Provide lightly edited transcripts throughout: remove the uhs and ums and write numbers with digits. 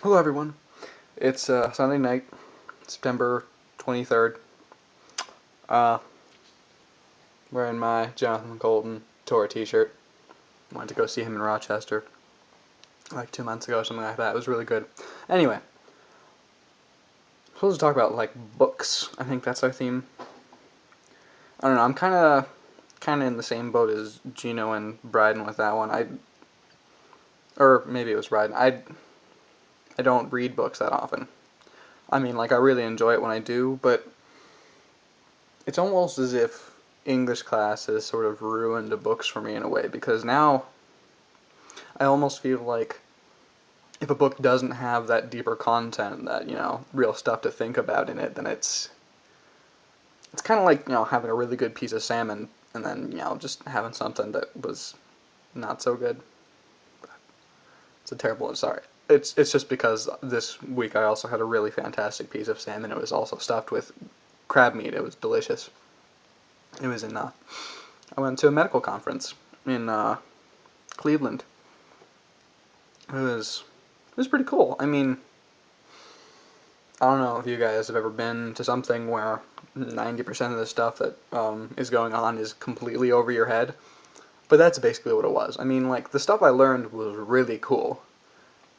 Hello everyone. It's Sunday night, September 23rd. Uh, Wearing my Jonathan Colton tour t-shirt. Went to go see him in Rochester like 2 months ago or something like that. It was really good. Anyway, supposed to talk about like books. I think that's our theme. I don't know. I'm kind of in the same boat as Gino and Bryden with that one. Or maybe it was Bryden. I don't read books that often. I mean, like I really enjoy it when I do, but it's almost as if English class has sort of ruined the books for me in a way, because now I almost feel like if a book doesn't have that deeper content, that, real stuff to think about in it, then it's kind of like, having a really good piece of salmon and then, just having something that was not so good. It's a terrible, sorry. It's just because this week I also had a really fantastic piece of salmon. It was also stuffed with crab meat. It was delicious. It was I went to a medical conference in Cleveland. It was pretty cool. I mean, I don't know if you guys have ever been to something where 90% of the stuff that is going on is completely over your head, but that's basically what it was. I mean, like, the stuff I learned was really cool.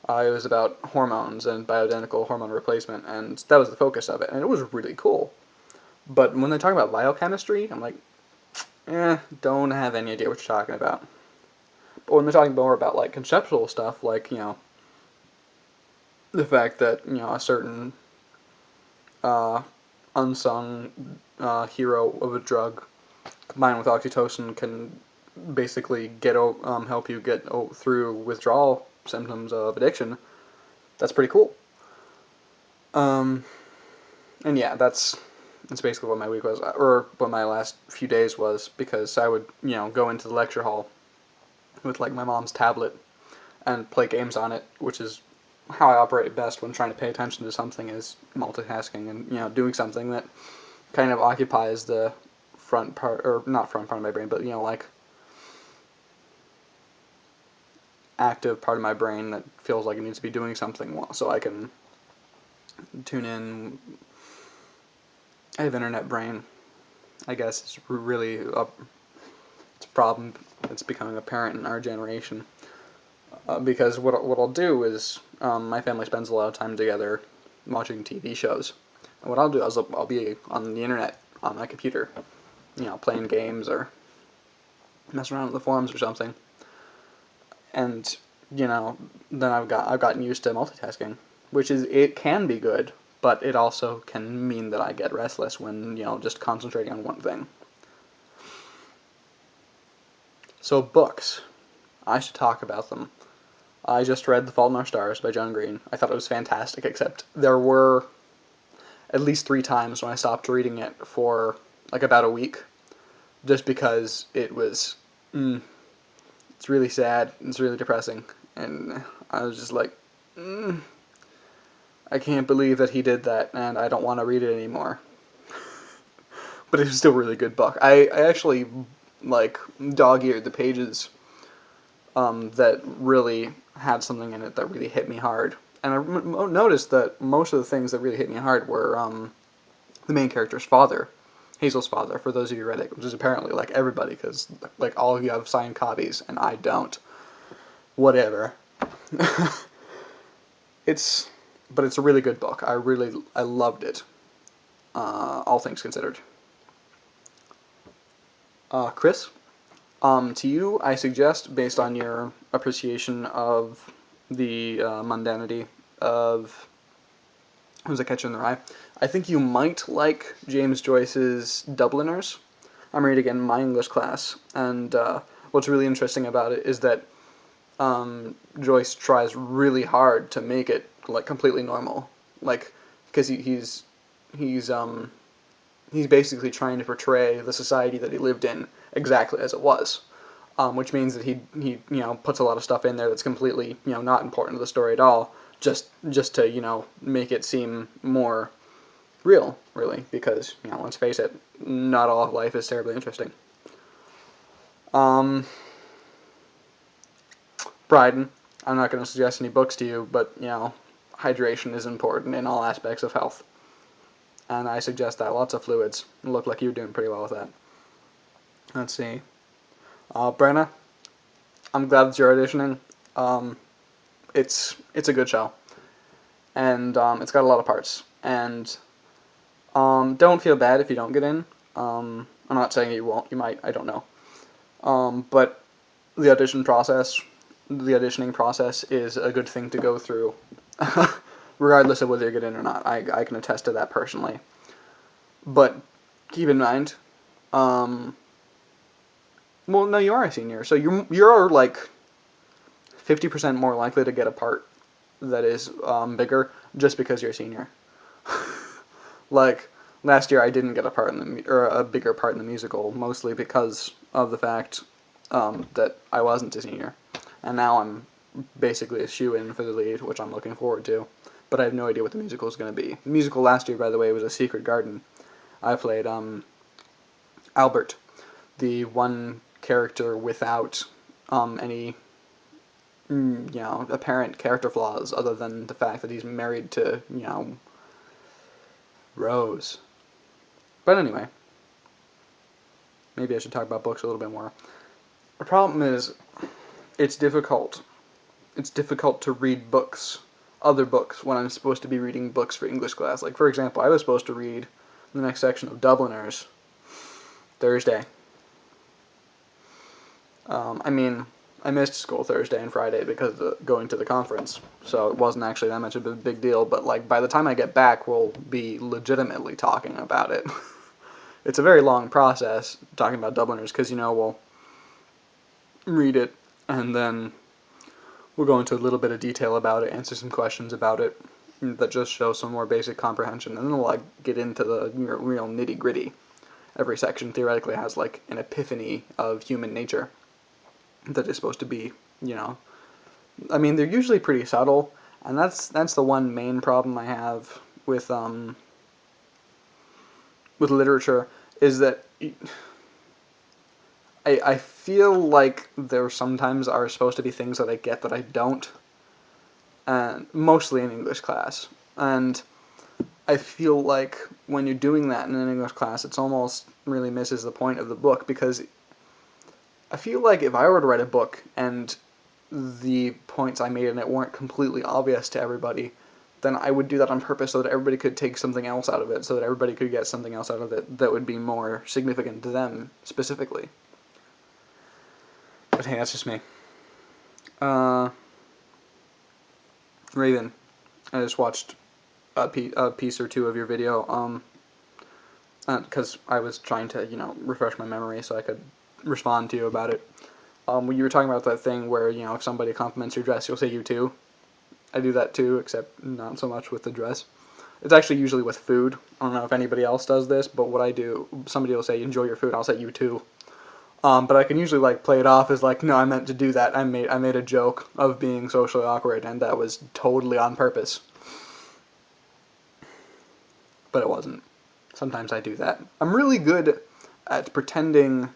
It was about hormones and bioidentical hormone replacement, and that was the focus of it, and it was really cool. But when they talk about biochemistry, I'm like, don't have any idea what you're talking about. But when they're talking more about, like, conceptual stuff, like, the fact that, a certain uh, unsung hero of a drug combined with oxytocin can basically help you get through withdrawal symptoms of addiction. That's pretty cool. Um, and yeah, that's basically what my week was, or what my last few days was, because I would go into the lecture hall with like my mom's tablet and play games on it, which is how I operate best when trying to pay attention to something, is multitasking and doing something that kind of occupies the front part, or not front part of my brain, but like active part of my brain that feels like it needs to be doing something, so I can tune in. I have internet brain. I guess it's really it's a problem that's becoming apparent in our generation. Because what I'll do is my family spends a lot of time together watching TV shows. And what I'll do is I'll be on the internet on my computer, playing games or messing around with the forums or something. And then I've gotten used to multitasking, which is, it can be good, but it also can mean that I get restless when just concentrating on one thing. So books, I should talk about them. I just read The Fault in Our Stars by John Green. I thought it was fantastic, except there were at least 3 times when I stopped reading it for like about a week, just because it's really sad, it's really depressing, and I was just like, I can't believe that he did that, and I don't want to read it anymore. But it's still a really good book. I actually like dog-eared the pages that really had something in it that really hit me hard. And I noticed that most of the things that really hit me hard were the main character's father, Hazel's father, for those of you who read it, which is apparently like everybody, because like all of you have signed copies and I don't. Whatever. it's but it's a really good book. I loved it. All things considered. Chris, to you, I suggest, based on your appreciation of the mundanity of Who's a Catcher in the Rye, I think you might like James Joyce's Dubliners. I'm reading it in my English class, and what's really interesting about it is that Joyce tries really hard to make it like completely normal, like because he's he's basically trying to portray the society that he lived in exactly as it was, which means that he puts a lot of stuff in there that's completely not important to the story at all, just to make it seem more real, really, because let's face it, not all of life is terribly interesting. Um, Bryden, I'm not going to suggest any books to you, but hydration is important in all aspects of health. And I suggest that lots of fluids. It looked like you were doing pretty well with that. Let's see. Brenna, I'm glad that you're auditioning. Um, it's a good show, and it's got a lot of parts. And don't feel bad if you don't get in. I'm not saying you won't. You might. I don't know. But the auditioning process is a good thing to go through, regardless of whether you get in or not. I can attest to that personally. But keep in mind, well, no, you are a senior, so you're like 50% more likely to get a part that is bigger just because you're a senior. Like last year, I didn't get a part in or a bigger part in the musical, mostly because of the fact that I wasn't a senior, and now I'm basically a shoe-in for the lead, which I'm looking forward to. But I have no idea what the musical is going to be. The musical last year, by the way, was A Secret Garden. I played Albert, the one character without any apparent character flaws other than the fact that he's married to Rose. But anyway, maybe I should talk about books a little bit more. The problem is it's difficult. It's difficult to read books, other books, when I'm supposed to be reading books for English class. Like, for example, I was supposed to read the next section of Dubliners Thursday. I mean, I missed school Thursday and Friday because of going to the conference, so it wasn't actually that much of a big deal, but like by the time I get back, we'll be legitimately talking about it. It's a very long process talking about Dubliners because, we'll read it and then we'll go into a little bit of detail about it, answer some questions about it that just show some more basic comprehension, and then we'll like get into the real nitty gritty. Every section theoretically has like an epiphany of human nature that is supposed to be, I mean, they're usually pretty subtle, and that's the one main problem I have with literature is that I feel like there sometimes are supposed to be things that I get that I don't, and mostly in English class, and I feel like when you're doing that in an English class, it's almost really misses the point of the book, because I feel like if I were to write a book and the points I made in it weren't completely obvious to everybody, then I would do that on purpose so that everybody could take something else out of it, so that everybody could get something else out of it that would be more significant to them specifically. But hey, that's just me. Raven, I just watched a piece or two of your video, because I was trying to, refresh my memory so I could respond to you about it. When you were talking about that thing where, if somebody compliments your dress, you'll say you too. I do that too, except not so much with the dress. It's actually usually with food. I don't know if anybody else does this, but what I do, somebody will say, enjoy your food, I'll say you too. But I can usually like play it off as like, no, I meant to do that. I made a joke of being socially awkward, and that was totally on purpose. But it wasn't. Sometimes I do that. I'm really good at pretending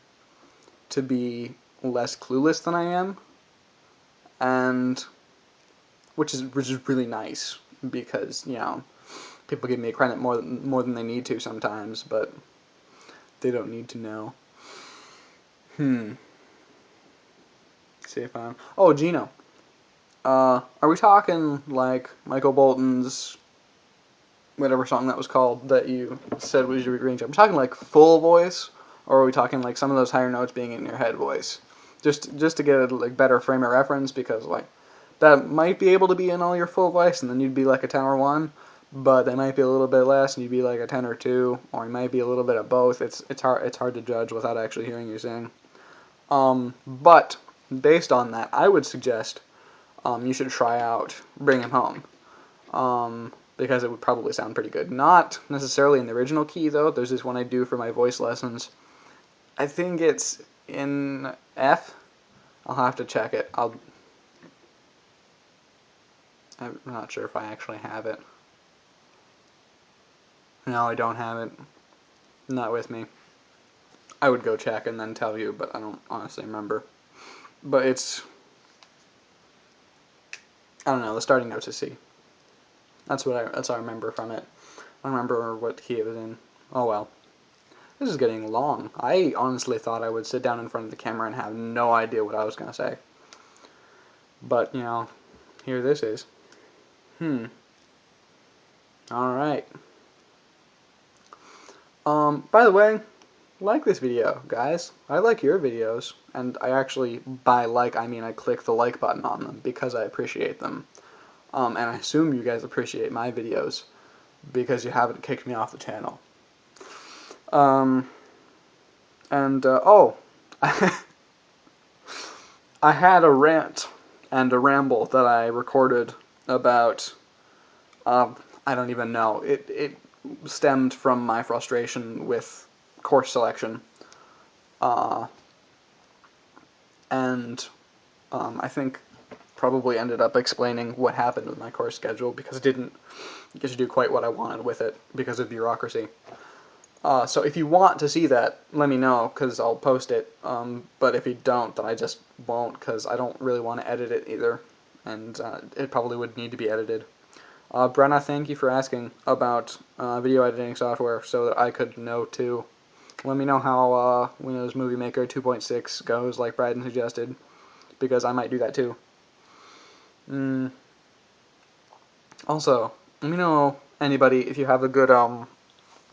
to be less clueless than I am, and which is really nice because people give me credit more than they need to sometimes, but they don't need to know. See if I'm. Oh, Gino. Are we talking like Michael Bolton's whatever song that was called that you said was your range? Are we talking like full voice, or are we talking like some of those higher notes being in your head voice? Just to get a like better frame of reference, because like that might be able to be in all your full voice, and then you'd be like a 10 or 1, but they might be a little bit less, and you'd be like a 10 or 2, or you might be a little bit of both. It's hard to judge without actually hearing you sing. But based on that, I would suggest you should try out Bring Him Home, because it would probably sound pretty good. Not necessarily in the original key, though. There's this one I do for my voice lessons. I think it's in F. I'll have to check it. I'm not sure if I actually have it. No, I don't have it. Not with me. I would go check and then tell you, but I don't honestly remember. But it's, I don't know, the starting note's a C. That's what I remember from it. I don't remember what key it was in. Oh well. This is getting long. I honestly thought I would sit down in front of the camera and have no idea what I was going to say. But, you know, here this is. Alright. By the way, like this video, guys. I like your videos. And I actually, by like, I mean I click the like button on them because I appreciate them. And I assume you guys appreciate my videos because you haven't kicked me off the channel. Oh, I had a rant and a ramble that I recorded about, I don't even know. It stemmed from my frustration with course selection. And I think probably ended up explaining what happened with my course schedule because it didn't get to do quite what I wanted with it because of bureaucracy. So if you want to see that, let me know because I'll post it. But if you don't, then I just won't because I don't really want to edit it either. And it probably would need to be edited. Brenna, thank you for asking about video editing software so that I could know too. Let me know how Windows Movie Maker 2.6 goes, like Bryden suggested, because I might do that too. Also, let me know, anybody, if you have a good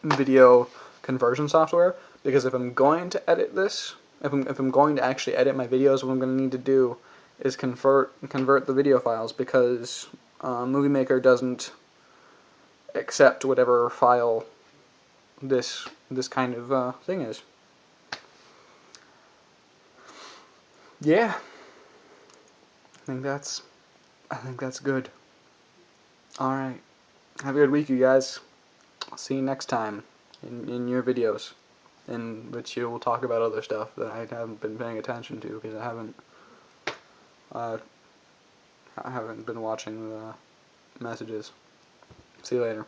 video conversion software, because if I'm going to edit this, if I'm going to actually edit my videos, what I'm going to need to do is convert the video files, because Movie Maker doesn't accept whatever file this kind of thing is. Yeah, I think that's good. All right, have a good week, you guys. I'll see you next time in your videos, in which you will talk about other stuff that I haven't been paying attention to because uh, I haven't been watching the messages. See you later.